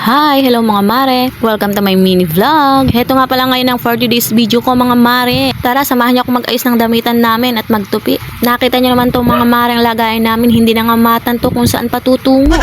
Hi! Hello mga mare! Welcome to my mini vlog! Heto nga pala ngayon ang 40 days video ko mga mare. Tara, samahan niyo ako mag-ayos ng damitan namin at magtupi. Nakita niyo naman itong mga mare ang lagayan namin, hindi na nga matanto kung saan patutungo.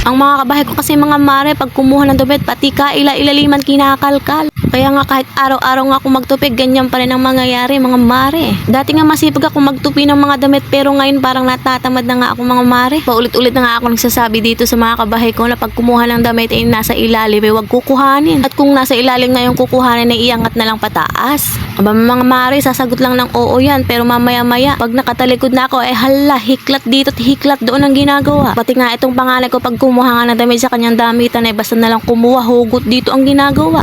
Ang mga kabahay ko kasi mga mare, pag kumuha ng damit, pati kaila-ilaliman kinakalkal. Kaya nga kahit araw-araw nga ako magtupi, ganyan pa rin ang mangyayari mga mare. Dati nga masipag ako magtupi ng mga damit, pero ngayon parang natatamad na nga ako mga mare. Paulit-ulit na nga ako nagsasabi dito sa mga kabahay ko na pag kumuha ng damit ay nasa ilalim ay wag kukuhanin. At kung nasa ilalim nga yung kukuhanin ay iangat na lang pataas. Aba mga mare, sasagot lang ng oo yan, pero mamaya-maya pag nakatalikod na ako ay hala, hiklat dito at hiklat doon ang ginagawa. Pati nga itong panganay ko pag kumuha nga ng damit sa kanyang damitan ay basta na lang kumuha, hugot dito ang ginagawa.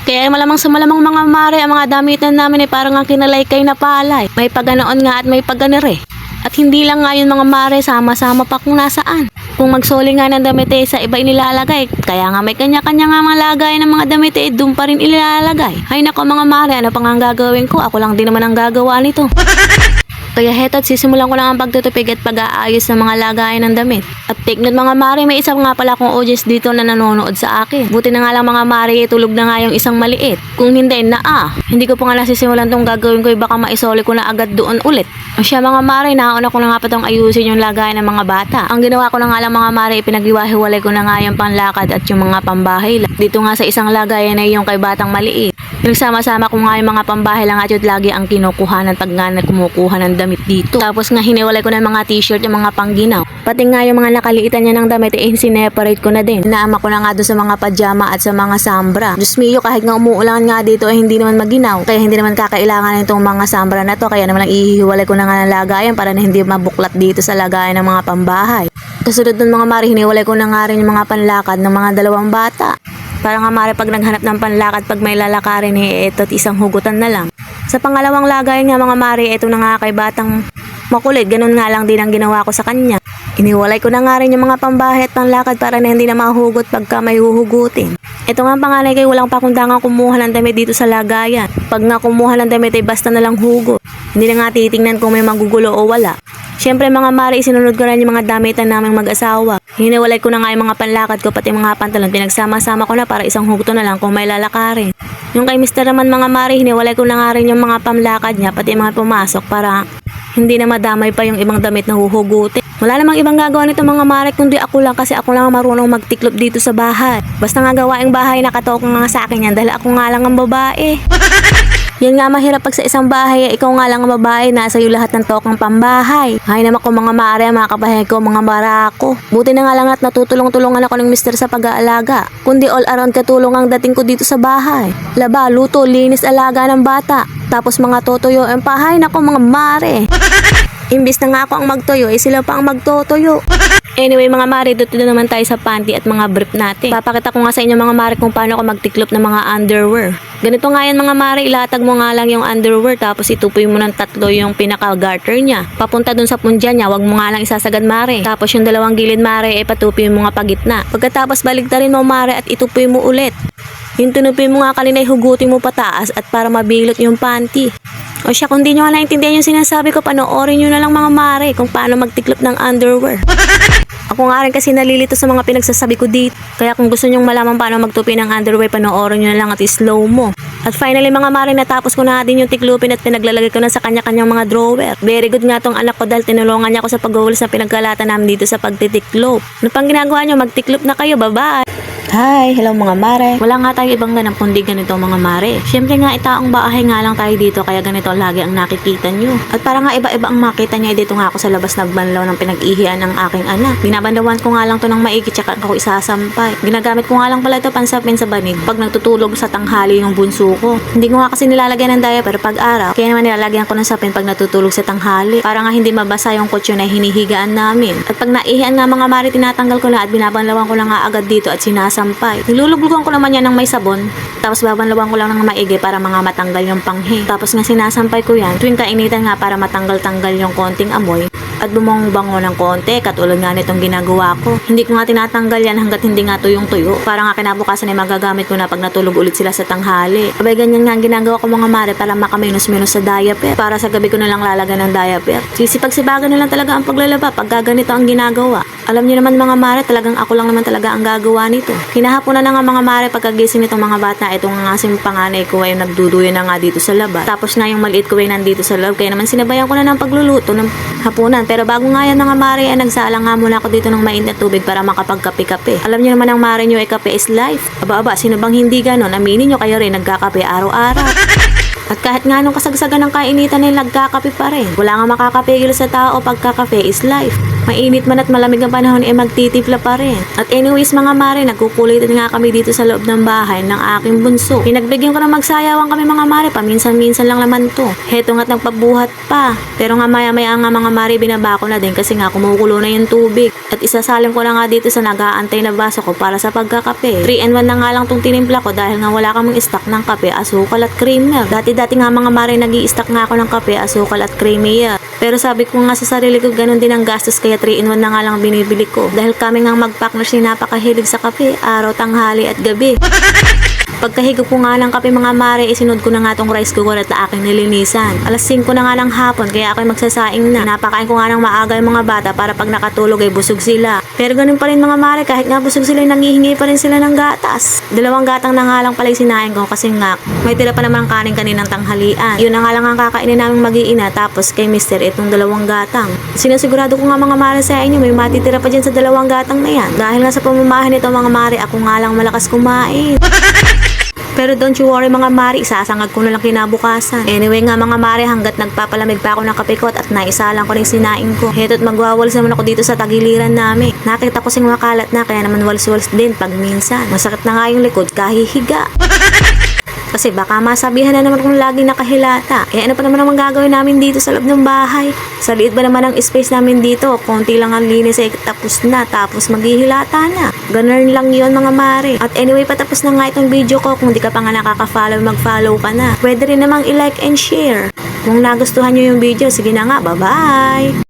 Kaya malamang sa malamang mga mare, ang mga damitan namin ay parang ang kinalaykay na palay. May paganoon nga at may paganere. At hindi lang nga yun mga mare, sama-sama pa kung nasaan. Kung magsoli nga ng damit sa iba inilalagay. Kaya nga may kanya-kanya nga mga lagay ng mga damit doon pa rin ilalagay. Ay nako mga mare, ano pa nga ang gagawin ko? Ako lang din naman ang gagawa nito. Kaya heto at sisimulan ko lang ang pagtutupig at pag-aayos ng mga lagayan ng damit. At take note mga mare, may isa nga pala akong audience dito na nanonood sa akin. Buti na nga lang mga mare, tulog na nga yung isang maliit. Kung hindi hindi ko pa nga nasisimulan tong gagawin ko, baka maisoli ko na agad doon ulit. O siya mga mare, nauna ko na nga pa tong ayusin yung lagayan ng mga bata. Ang ginawa ko na nga lang mga mare, pinaghiwa-hiwalay ko na nga yung panlakad at yung mga pambahay. Dito nga sa isang lagayan ay yung kay batang maliit. Pinagsama-sama ko nga yung mga pambahay lang at yun lagi ang kinukuhanan pag nga kumukuha ng damit dito. Tapos nga hiniwalay ko na yung mga t-shirt, yung mga pangginaw. Pati nga yung mga nakaliitan niya ng damit sineparate ko na din. Naama ko na nga doon sa mga pajama at sa mga sambra. Diyos mio, kahit nga umuulan nga dito ay hindi naman maginaw. Kaya hindi naman kakailangan itong mga sambra na to. Kaya naman lang ihiwalay ko na nga ng lagayan para na hindi mabuklat dito sa lagayan ng mga pambahay. Kasunod ng mga mari, hiniwalay ko na nga rin yung mga panlakad ng mga dalawang bata. Para nga mare pag naghanap ng panlakad pag may lalakarin ito't isang hugutan na lang. Sa pangalawang lagayan nga mga mare, ito na nga kay batang makulit, ganun nga lang din ang ginawa ko sa kanya. Iniwalay ko na nga rin yung mga pambahay at panlakad para na hindi na mahugot pagka may huhugutin. Ito nga panganay kay walang pakundangan kumuha ng damit dito sa lagayan. Pag nga kumuha ng damit ay basta na lang hugot. Hindi na nga titingnan kung may magugulo o wala. Siyempre mga mare, isinunod ko rin yung mga damitan naming mag-asawa. Hiniwalay ko na nga yung mga panlakad ko pati mga pantalon. Pinagsama-sama ko na para isang hugot na lang kung may lalakarin. Yung kay Mr. naman mga mare, hiniwalay ko na nga rin yung mga pamlakad niya pati mga pumasok para hindi na madamay pa yung ibang damit na huhugutin. Wala namang ibang gagawa nito mga mare kundi ako lang kasi ako lang marunong magtiklop dito sa bahay. Basta nga gawaing bahay nakataok nga sa akin yan dahil ako nga lang ang babae. Yan nga mahirap pag sa isang bahay, ikaw nga lang ang babae, nasa iyo lahat ng tokang pambahay. Ay naman ko mga mare, mga kabahay ko, mga barako. Buti na nga lang at natutulong-tulungan ako ng mister sa pag-aalaga. Kundi all around katulong ang dating ko dito sa bahay. Laba, luto, linis, alaga ng bata. Tapos mga totoyo, ang pahay nako mga mare. Imbis na nga ako ang magtoyo, sila pa ang magtotoyo. Anyway mga mare, dito naman tayo sa panty at mga brief natin. Papakita ko nga sa inyo mga mare kung paano ako magtiklop ng mga underwear. Ganito nga yan mga mare, ilatag mo nga lang yung underwear tapos itupoy mo ng tatlo yung pinaka-garter niya. Papunta dun sa punja niya, wag mo nga lang isasagad mare. Tapos yung dalawang gilid mare, patupoy mo nga pagitna. Pagkatapos baligtarin mo mare at itupoy mo ulit. Yung tinupoy mo nga kanina, hugutin mo pataas at para mabilot yung panty. O siya, kung di nyo naintindihan yung sinasabi ko, panoorin nyo na lang mga mare kung paano magtiklop ng underwear. Ako nga rin kasi nalilito sa mga pinagsasabi ko dito. Kaya kung gusto nyong malaman paano magtupi ng underwear, panoorin nyo na lang at slow mo. At finally mga mare, natapos ko na din yung tiklupin at pinaglalagay ko na sa kanya-kanyang mga drawer. Very good nga tong anak ko dahil tinulungan niya ako sa paghuhulas na pinagkalatan namin dito sa pagtitiklop. Ano pang ginagawa nyo? Magtiklop na kayo, bye-bye! Hi! Hello mga mare! Wala nga tayo ibang ganang kundi ganito mga mare. Siyempre nga itaong bahay nga lang tayo dito kaya ganito lagi ang nakikita nyo. At para nga iba-iba ang makita niya dito nga ako sa labas nagbanlaw ng pinag-ihian ng aking anak. Binabandawan ko nga lang to ng maigi tsaka ako isasampay. Ginagamit ko nga lang pala ito pansapin sa banig pag nagtutulog sa tanghali yung bunso ko. Hindi ko nga kasi nilalagyan ng diaper pag araw. Kaya naman nilalagyan ko ng sapin pag natutulog sa tanghali. Para nga hindi mabasa yung kutso na hinihigaan namin. At pag naihian nga mga mare, tinatanggal ko na at binabanlawan ko lang nga agad dito at sinasampay. Niluluglugan ko naman yan ng may sabon. Tapos babanlawan ko lang ng maigi para mga matanggal yung panghi. Tapos nga sinasampay ko yan tuwing kainitan nga para matanggal-tanggal yung konting amoy. At bumong-bango ng konti katulad nga nitong ginagawa ko. Hindi ko nga tinatanggal yan hanggat hindi nga tuyong-tuyo. Para nga kinabukasan ay magagamit ko na pag natulog ulit sila sa tanghali. Abay ganyan nga ang ginagawa ko mga mare para makaminos-minos sa diaper. Para sa gabi ko na lang lalagyan ng diaper. Sisipag-sibagan na lang talaga ang paglalaba pag ganito ang ginagawa. Alam niyo naman mga mare, talagang ako lang naman talaga ang gagawa nito. Hinahaponan na nga mga mare pagkagising nitong mga bata. Itong nga aking panganay ko ay nagduduyan na nga dito sa labas. Tapos na yung maliit ko ay nandito sa loob. Kaya naman sinabayan ko na ng pagluluto ng hapunan. Pero bago nga yan mga mare ay nagsalang nga muna ako dito ng mainit na tubig para makapagkape-kape. Alam niyo naman ang mare nyo ay kape is life. Aba, sino bang hindi ganon? Aminin nyo kayo rin nagkakape araw-araw. At kahit nga nung kasagsagan ng kainitan ay nagkakape pa rin. Wala nga makakapigil sa tao pagkakape is life. Mainit man at malamig ang panahon ay magtitipla pa rin. At anyways mga mare, nagkukulitan nga kami dito sa loob ng bahay ng aking bunso. Pinagbigyan ko na magsayawang kami mga mare, paminsan-minsan lang naman to. Heto nga't nagpabuhat pa. Pero nga maya-maya nga mga mare, binabako na din kasi nga kumukulo na yung tubig. At isasalim ko na nga dito sa nag-aantay na baso ko para sa pagkakape. 3-in-1 na nga lang tong tinimpla ko dahil nga wala kaming stock ng kape, asukal at creamer. Dati nga mga mare, nag-i-stock nga ako ng kape, asukal at creamer. Pero sabi ko nga sa sarili ko, ganun din ang gastos kaya 3-in-1 na nga lang binibili ko. Dahil kami nga mag-partners ni napakahilig sa kape, araw, tanghali at gabi. Pagkahigop ko nga ng kape mga mare, isinod ko na nga tong rice cooker at aking nilinisan. Alas 5 na nga ng hapon, kaya ako'y magsasaing na. Napakain ko nga ng maaga yung mga bata para pag nakatulog ay busog sila. Pero ganun pa rin mga mare, kahit nga busog sila, nangihingi pa rin sila ng gatas. 2 gatang na nga lang pala yung sinain ko kasi nga may tira pa naman ang kanin kaninang tanghalian. Yun na nga lang ang kakainin namin mag-iina, tapos kay mister itong 2 gatang. Sinasigurado ko nga mga mare sa inyo, may matitira pa dyan sa 2 gatang na yan. Dahil nga sa pamamahan nito mga mare, ako nga lang malakas kumain. Pero don't you worry mga mare, isasangag ko na lang kinabukasan. Anyway nga mga mare, hanggat nagpapalamig pa ako ng kapikot at naisalang ko rin sinaing ko. Heto't magwawalis naman ako dito sa tagiliran namin. Nakita ko sing makalat na, kaya naman walis-walis din pag minsan. Masakit na nga yung likod, kahihiga. Kasi baka masabihan na naman kung lagi nakahilata. Ano pa naman ang gagawin namin dito sa loob ng bahay? Sa liit ba naman ang space namin dito? Konti lang ang linis ay tapos na, tapos maghihilata na. Ganun lang yun mga mare. At anyway, patapos na nga itong video ko. Kung di ka pa nga nakaka-follow, mag-follow ka na. Pwede rin namang i-like and share. Kung nagustuhan nyo yung video, sige na nga, bye-bye!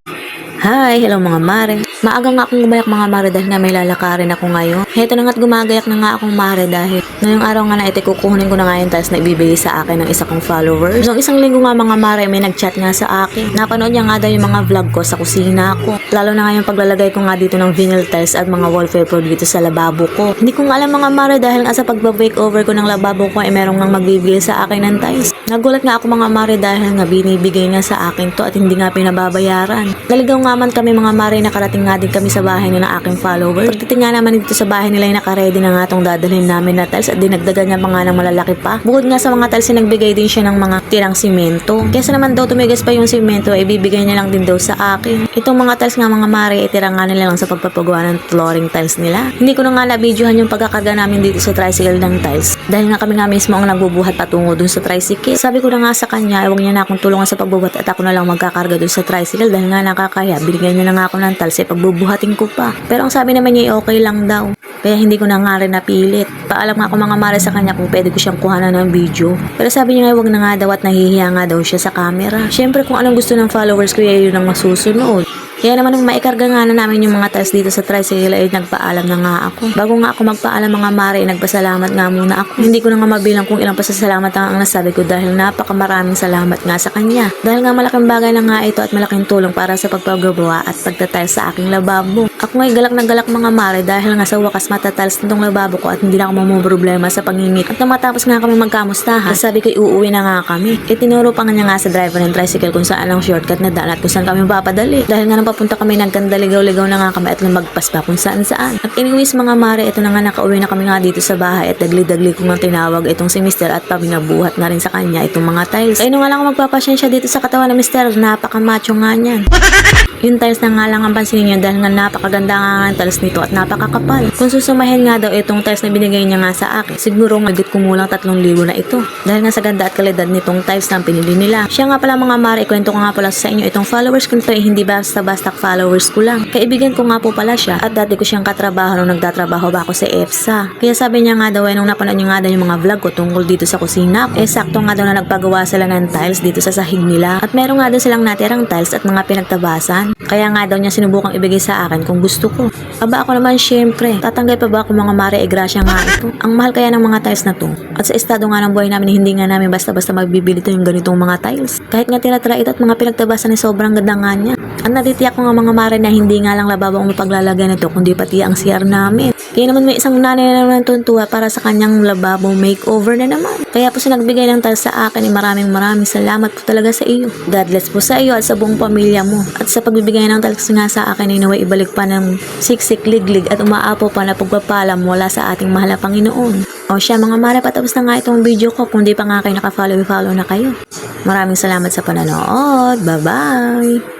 Hi! Hello mga mare. Maaga nga akong gumayak mga mare dahil nga may lalakarin ako ngayon. Heto na nga't gumagayak na nga akong mare dahil ngayong araw nga na ito kukunin ko na nga yung tiles na ibibigay sa akin ng isa kong followers. Noong isang linggo nga mga mare, may nag-chat nga sa akin. Napanood niya nga daw yung mga vlog ko sa kusina ko. Lalo na nga yung paglalagay ko nga dito ng vinyl tiles at mga wallpaper dito sa lababo ko. Hindi ko nga alam mga mare dahil nga sa pagba-breakover ko ng lababo ko ay merong nga magbibigay sa akin ng tiles. Nagulat nga ako mga mare dahil nga binibigay nga sa akin to at hindi nga pinababayaran. Naligaw nga man kami mga mare, nakarating nga din kami sa bahay ni ng aking followers. Pagdating nga naman dito sa bahay nila ay nakaredy na nga itong dadalhin namin na tiles at dinagdagan niya pa nga ng malalaki pa. Bukod nga sa mga tiles, nagbigay din siya ng mga tirang simento. Kesa naman daw tumigas pa yung simento ay bibigay niya lang din daw sa akin. Itong mga tiles nga mga mare ay tira nga nila lang sa pagpapagawa ng flooring tiles nila. Hindi ko na nga na-videohan yung pagkakarga namin dito sa tricycle ng tiles dahil nga kami nga mismo ang nagbubuhat patungo dun sa tricycle. Sabi ko na nga sa kanya, huwag niya na akong tulungan sa pagbubuhat at ako na lang magkakarga dun sa tricycle dahil nga nakakaya. Binigyan niya na nga ako ng tiles ay pagbubuhatin ko pa. Pero ang sabi naman niya ay okay lang daw. Kaya hindi ko na nga rin napilit. Paalam nga ako mga mare sa kanya kung pwede ko siyang kuhanan ng video. Pero sabi niya nga huwag na nga daw at nahihiya nga daw siya sa camera. Siyempre kung anong gusto ng followers ko yun ang masusunod. Kaya naman nung maikarga nga na namin yung mga tiles dito sa tricycle ay nagpaalam na nga ako. Bago nga ako magpaalam mga mare, nagpasalamat nga muna ako. Hindi ko na nga mabilang kung ilang pasasalamat ang nasabi ko dahil napakamaraming salamat nga sa kanya. Dahil nga malaking bagay na nga ito at malaking tulong para sa pagpagawa at pagtatiles sa aking lababo. Ako nga'y galak na galak mga mare dahil nga sa wakas matatiles nitong lababo ko at hindi na ako mamumroblema sa pangingit. At nang matapos nga kami magkamustahan, sabi ko uuwi na nga kami. Itinuro pa nga niya nga sa driver ng tricycle kung saan ang shortcut na daan at kung saan kami papadali. Dahil nga papunta kami nagkandaligaw-ligaw na nga kami at lumagpas pa kung saan-saan. At anyways mga mare, ito na nga nakauwi na kami nga dito sa bahay at dagli-dagli ko nga tinawag itong si Mr. at pabinabuhat na rin sa kanya itong mga tiles. Kaya nga lang ako magpapasyensya dito sa katawan ng Mr. Napaka-macho nga niyan. Yung tiles na nga lang ang pansinin niyo dahil nga napakaganda nga ang tiles nito at napakakapal. Kung susumahin nga daw itong tiles na binigay niya nga sa akin, siguro magigit kumulang 3,000 na ito. Dahil nga sa ganda at kalidad nitong tiles na pinili nila. Siya nga pala mga mare, ikwento ko nga pala sa inyo itong followers ko nito ay hindi basta-basta followers ko lang. Kaibigan ko nga po pala siya at dati ko siyang katrabaho nung nagtatrabaho ba ako sa EPSA. Kaya sabi niya nga daw nung napanood niya nga daw yung mga vlog ko tungkol dito sa kusina. Sakto nga daw na nagpagawa sila ng tiles dito sa sahig nila. At meron nga daw silang natirang tiles at mga pinagtabasan. Kaya nga daw niya sinubukang ibigay sa akin kung gusto ko. Aba ako naman syempre, tatanggay pa ba ako mga mare, grasya nga ito. Ang mahal kaya ng mga tiles na to. At sa estado nga ng buhay namin, hindi nga namin basta-basta magbibili ito yung ganitong mga tiles. Kahit nga tira-tira ito at mga pinagtabasan ay sobrang ganda nga niya. At natitiyak ko nga mga mare na hindi nga lang lababo ang mapaglalagay nito kundi pati ang CR namin. Kaya naman may isang nanay na naman tuntua para sa kanyang lababo makeover na naman. Kaya po siya nagbigay ng tiles sa akin. Maraming salamat po talaga sa iyo. God bless po sa iyo at sa buong pamilya mo. At sa pagbibigay ng tiles nga sa akin ay naway ibalik pa ng siksik liglig at umaapo pa na pagpapalam mula sa ating mahal na Panginoon. O siya mga mare, patapos na nga itong video ko. Kung di pa nga kayo nakafollow na kayo. Maraming salamat sa panonood. Bye-bye!